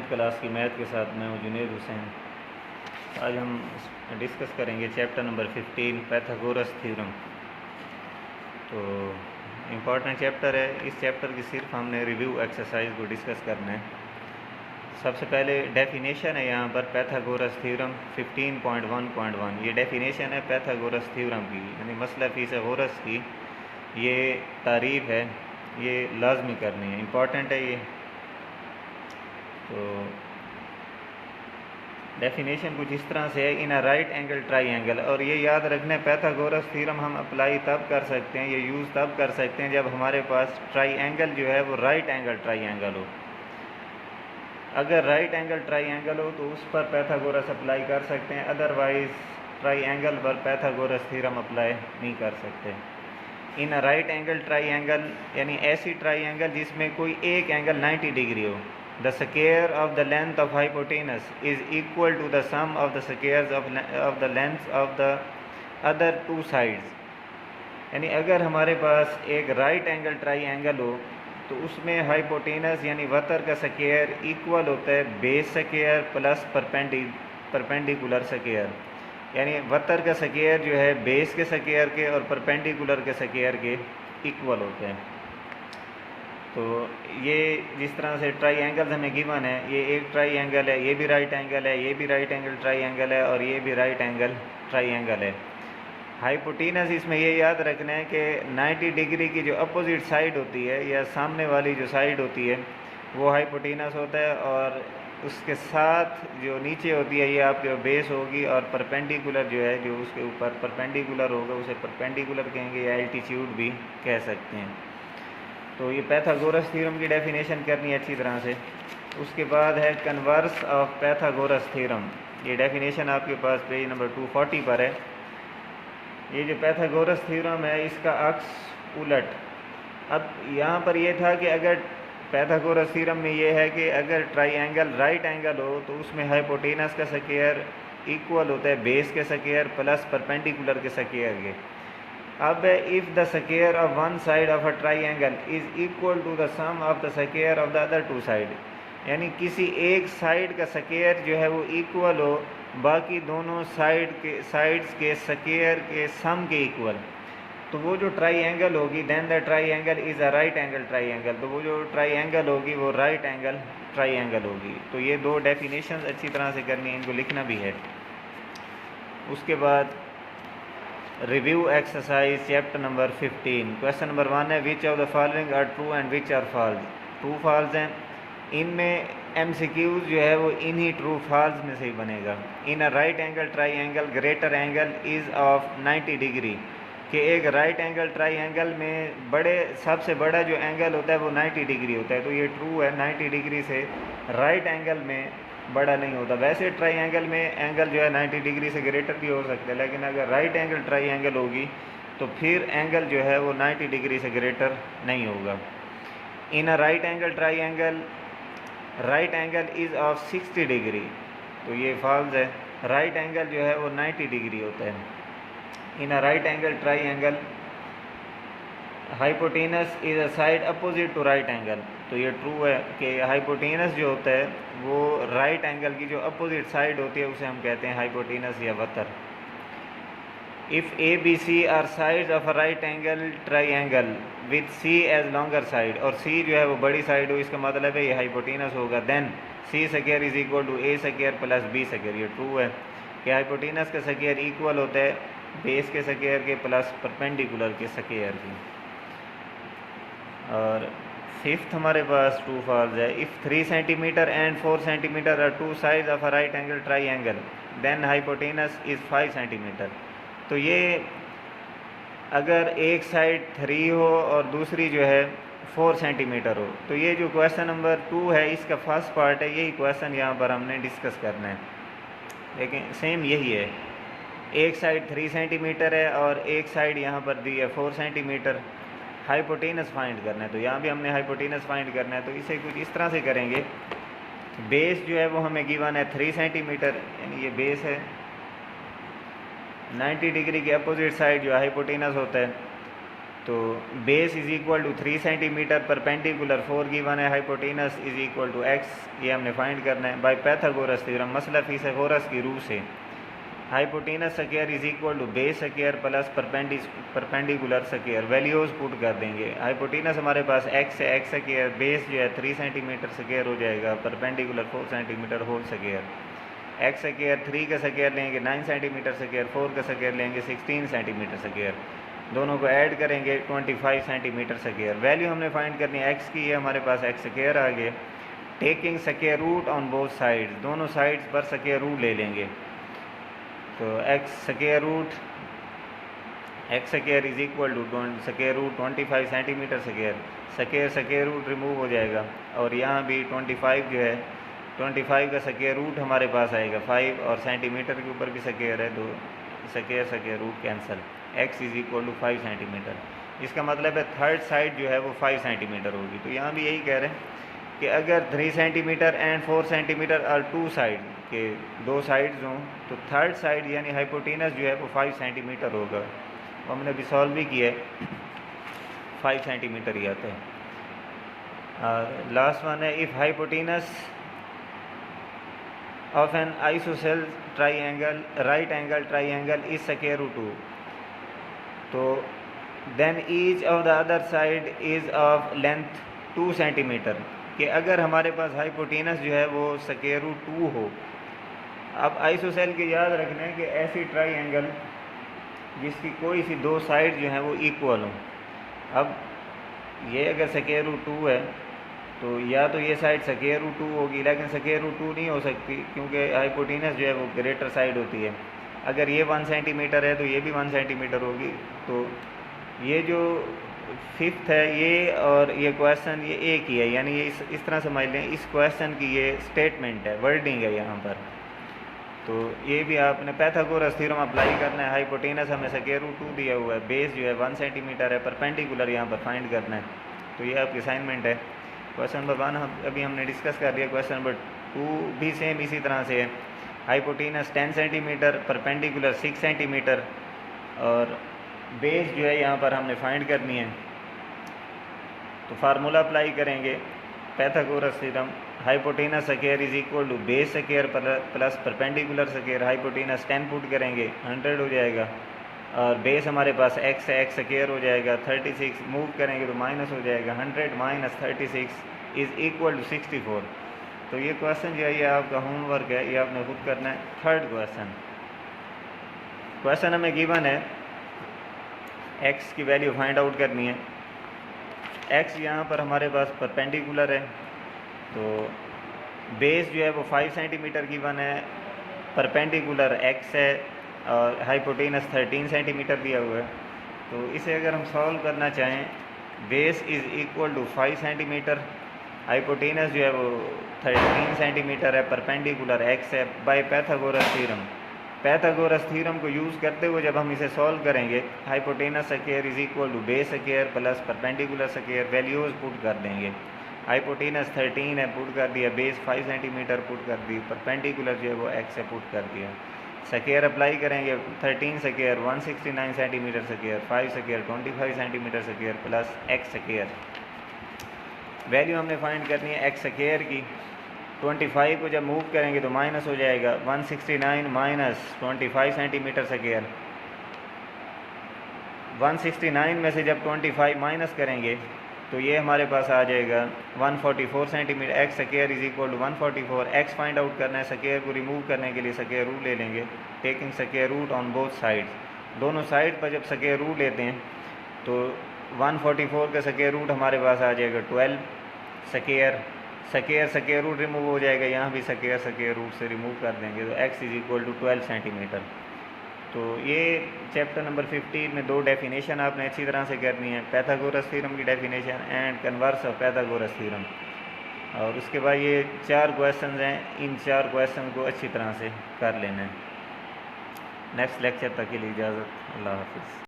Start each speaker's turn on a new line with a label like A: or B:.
A: Tenth class की math के साथ मैं हूँ जुनेद हुसैन। आज हम डिस्कस करेंगे चैप्टर नंबर 15 पैथागोरस थ्योरम। तो इम्पॉर्टेंट चैप्टर है। इस चैप्टर की सिर्फ हमने रिव्यू एक्सरसाइज को डिस्कस करना है। सबसे पहले डेफिनेशन है यहाँ पर पैथागोरस थ्योरम 15.1.1। ये डेफिनेशन है पैथागोरस थ्योरम की, यानी मसला फिसागोरस की ये तारीफ़ है, ये लाजमी करनी है, इम्पॉर्टेंट है ये। तो डेफिनेशन कुछ इस तरह से है, in a right angle triangle. और ये याद रखना, पैथागोरस थ्योरम हम अप्लाई तब कर सकते हैं, ये यूज़ तब कर सकते हैं जब हमारे पास ट्राइंगल जो है वो राइट एंगल ट्राइंगल हो। अगर राइट एंगल ट्राइंगल हो तो उस पर पैथागोरस अप्लाई कर सकते हैं, अदरवाइज ट्राइंगल पर पैथागोरस थ्योरम अप्लाई नहीं कर सकते। इन अ राइट एंगल ट्राइंगल यानी ऐसी ट्राइंगल जिसमें कोई एक एंगल 90 डिग्री हो। The square of the length of hypotenuse is equal to the sum of the squares of the lengths of the other two sides। यानी अगर हमारे पास एक राइट एंगल ट्राइंगल हो तो उसमें हाइपोटेनस यानी वतर का स्क्वायर इक्वल होता है base square plus perpendicular square. यानी वतर का स्क्वायर जो है बेस के स्क्वायर के और परपेंडिकुलर के स्क्वायर के इक्वल होते हैं। तो ये जिस तरह से ट्राइंगल्स हमें गिवन है, ये एक ट्राइंगल है, ये भी राइट एंगल है, ये भी राइट एंगल ट्राइंगल है और ये भी राइट एंगल ट्राइंगल है। हाइपोटेनस इसमें ये याद रखना है कि 90 डिग्री की जो अपोजिट साइड होती है या सामने वाली जो साइड होती है वो हाइपोटेनस होता है, और उसके साथ जो नीचे होती है ये आपके बेस होगी, और परपेंडिकुलर जो है जो उसके ऊपर परपेंडिकुलर होगा उसे परपेंडिकुलर कहेंगे या एल्टीट्यूड भी कह सकते हैं। तो ये पैथागोरस थ्योरम की डेफिनेशन करनी है अच्छी तरह से। उसके बाद है कन्वर्स ऑफ पैथागोरस थ्योरम। ये डेफिनेशन आपके पास पेज नंबर 240 पर है। ये जो पैथागोरस थ्योरम है इसका अक्स उलट। अब यहाँ पर यह था कि अगर पैथागोरस थ्योरम में ये है कि अगर ट्राइंगल राइट एंगल हो तो उसमें हाइपोटेनस का स्क्वायर इक्वल होता है बेस के स्क्वायर प्लस परपेंडिकुलर के स्क्वायर के। अब if the square of one side of a triangle is equal to the sum of the square of the other two side, यानी किसी एक साइड का स्क्वायर जो है वो इक्वल हो बाकी दोनों साइड्स के स्क्वायर के सम के इक्वल, तो वो जो ट्राइंगल होगी then the triangle is a right angle triangle. तो वो जो ट्राइंगल होगी वो राइट एंगल ट्राइंगल होगी। तो ये दो डेफिनेशन अच्छी तरह से करनी है, इनको लिखना भी है। उसके बाद review exercise chapter number 15। Question number 1 है which of the following are true and which are false. True false हैं, इनमें एमसीक्यूज जो है वो इन्हीं ट्रू फॉल्स में से ही बनेगा। In a right angle triangle greater angle is of 90 degree, कि एक राइट एंगल ट्राइंगल में सबसे बड़ा जो एंगल होता है वो 90 डिग्री होता है। तो ये ट्रू है, 90 डिग्री से राइट एंगल में बड़ा नहीं होता। वैसे ट्राइंगल में एंगल जो है 90 डिग्री से ग्रेटर भी हो सकता है, लेकिन अगर राइट एंगल ट्राइंगल होगी तो फिर एंगल जो है वो 90 डिग्री से ग्रेटर नहीं होगा। In a right angle triangle right angle is of 60 degree, तो ये फॉल्स है। राइट एंगल जो है वो 90 डिग्री होता है। In a right angle triangle hypotenuse is a side opposite to right angle, तो ये ट्रू है कि हाइपोटेनस जो होता है वो राइट एंगल की जो अपोजिट साइड होती है उसे हम कहते हैं हाइपोटेनस या वतर। If A B C are sides of a right angle triangle with C as longer side, और सी जो है वो बड़ी साइड हो, इसका मतलब है ये हाइपोटेनस होगा। Then C square is equal to A square plus B square. ये ट्रू है कि हाइपोटेनस का स्क्वायर इक्वल होता है बेस के स्क्वायर के प्लस परपेंडिकुलर के स्क्वायर की। और फिफ्थ हमारे पास ट्रू फॉल्स है। If 3 centimetre and 4 centimetre are two sides of a right angle triangle then hypotenuse is 5 centimetre. तो ये अगर एक साइड 3 हो और दूसरी जो है 4 सेंटीमीटर हो, तो ये जो क्वेश्चन नंबर 2 है इसका फर्स्ट पार्ट है, यही क्वेश्चन यहाँ पर हमने डिस्कस करना है। लेकिन सेम यही है, एक साइड 3 सेंटीमीटर है और एक साइड यहाँ पर दी है 4 सेंटीमीटर। हाइपोटेनस फाइंड करना है, तो यहाँ भी हमने हाइपोटेनस फाइंड करना है। तो इसे कुछ इस तरह से करेंगे, बेस जो है वो हमें गिवन है 3 सेंटीमीटर, यानी ये बेस है। 90 डिग्री के अपोजिट साइड जो हाइपोटेनस होता है तो base is equal to 3 centimetre, perpendicular 4 given है, hypotenuse is equal to X, ये हमने फाइंड करना है बाय पैथागोरस थ्योरम, मसला फिथागोरस की रूह से। Hypotenuse square is equal to base square plus perpendicular square, values put कर देंगे। हाइपोटेनस हमारे पास एक्स है, एक्स स्क्वायर, बेस जो है 3 सेंटीमीटर स्क्वायर हो जाएगा, perpendicular 4 centimetre whole square. X square 3 का स्क्वायर लेंगे 9 सेंटीमीटर स्क्वायर, 4 का स्क्वायर लेंगे 16 सेंटीमीटर स्क्वायर, दोनों को ऐड करेंगे 25 सेंटीमीटर स्क्वायर। वैल्यू हमने फाइंड करनी है एक्स की, है हमारे पास एक्स स्क्वायर आ गया। Taking square root on both sides, दोनों साइड्स पर स्क्वायर रूट ले लेंगे। तो x square root x square is equal to square root 25 centimetre square, square root remove हो जाएगा और यहाँ भी 25 जो है 25 का स्क्वायर रूट हमारे पास आएगा 5 और सेंटीमीटर के ऊपर भी स्क्वायर है तो square root cancel, x is equal to 5 centimetre. इसका मतलब है थर्ड साइड जो है वो 5 सेंटीमीटर होगी। तो यहाँ भी यही कह रहे हैं कि अगर 3 सेंटीमीटर एंड 4 सेंटीमीटर और 2 साइड के 2 साइड्स हों तो थर्ड साइड यानी हाइपोटेनस जो है वो 5 सेंटीमीटर होगा। वो हमने अभी सॉल्व भी किया है, 5 सेंटीमीटर ही आता है। और लास्ट वन है if hypotenuse of an isosceles triangle right angle triangle is square root 2, तो then each of the other side is of length 2 centimetre, कि अगर हमारे पास हाइपोटेनस जो है वो स्क्वायर रूट 2 हो। अब आइसोसेल के याद रखना है कि ऐसी ट्राइंगल जिसकी कोई सी 2 साइड जो हैं वो इक्वल हों। अब ये अगर स्क्वायर रूट 2 है तो या तो ये साइड स्क्वायर रूट 2 होगी, लेकिन स्क्वायर रूट 2 नहीं हो सकती क्योंकि हाइपोटेनस जो है वो ग्रेटर साइड होती है। अगर ये 1 सेंटीमीटर है तो ये भी 1 सेंटीमीटर होगी। तो ये जो फिफ्थ है ये और ये क्वेश्चन ये एक ही है, यानी ये इस तरह समझ लें, इस क्वेश्चन की ये स्टेटमेंट है, वर्डिंग है यहाँ पर। तो ये भी आपने पैथागोरस थ्योरम अप्लाई करना है। हाइपोटेनस हमें स्क्वायर रूट 2 दिया हुआ है, बेस जो है 1 सेंटीमीटर है, परपेंडिकुलर यहाँ पर फाइंड करना है। तो ये आपकी असाइनमेंट है। क्वेश्चन नंबर 1 अभी हमने डिस्कस कर लिया, क्वेश्चन नंबर 2 भी सेम इसी तरह से है। हाइपोटेनस 10 सेंटीमीटर, परपेंडिकुलर 6 सेंटीमीटर और बेस जो है यहाँ पर हमने फाइंड करनी है। तो फार्मूला अप्लाई करेंगे Pythagoras theorem, hypotenuse square is equal to base square plus perpendicular square. Hypotenuse 10 put करेंगे 100 हो जाएगा और बेस हमारे पास एक्स है, एक्स स्क्वायर हो जाएगा 36, मूव करेंगे तो माइनस हो जाएगा 100 माइनस 36 इज़ इक्वल टू 64। तो ये क्वेश्चन जो है ये आपका होमवर्क है, ये आपने खुद करना है। थर्ड क्वेश्चन हमें गिवन है, एक्स की वैल्यू फाइंड आउट करनी है। एक्स यहाँ पर हमारे पास परपेंडिकुलर है तो बेस जो है वो 5 सेंटीमीटर गिवन है, परपेंडिकुलर एक्स है और हाइपोटेनस 13 सेंटीमीटर दिया हुआ है। तो इसे अगर हम सॉल्व करना चाहें, base is equal to 5 centimetre, hypotenuse जो है वो 13 सेंटीमीटर है, परपेंडिकुलर एक्स है, by Pythagoras theorem. Pythagoras theorem को यूज़ करते हुए जब हम इसे सॉल्व करेंगे, hypotenuse square is equal to base square plus perpendicular square, values put कर देंगे। हाइपोटेनस 13 है, पुट कर दिया, बेस 5 सेंटीमीटर पुट कर दी, परपेंडिकुलर जो है वो एक्स है पुट कर दिया। स्क्वायर अप्लाई करेंगे, 13 square 169 centimetre square, 5 square 25 centimetre square plus x square. Value हमने फाइंड करनी है एक्स स्क्वायर की। 25 को जब मूव करेंगे तो माइनस हो जाएगा, 169 माइनस 25 सेंटीमीटर स्क्वायर। 169 में से जब 25 माइनस करेंगे तो ये हमारे पास आ जाएगा 144 centimetre. X square is equal to 144। X find out करना है, स्क्वायर को रिमूव करने के लिए स्क्वायर रूट ले लेंगे, taking square root on both sides. दोनों साइड पर जब स्क्वायर रूट लेते हैं तो 144 का स्क्वायर रूट हमारे पास आ जाएगा 12 स्क्वायर रूट रिमूव हो जाएगा, यहाँ भी स्क्वायर रूट से रिमूव कर देंगे तो x is equal to 12 centimetre. तो ये चैप्टर नंबर 15 में 2 डेफिनेशन आपने अच्छी तरह से करनी है, पैथागोरस थ्योरम की definition and converse of Pythagoras theorem. और उसके बाद ये 4 क्वेश्चन हैं, इन 4 क्वेश्चन को अच्छी तरह से कर लेना है। नेक्स्ट लेक्चर तक के लिए इजाज़त, अल्लाह हाफिज़।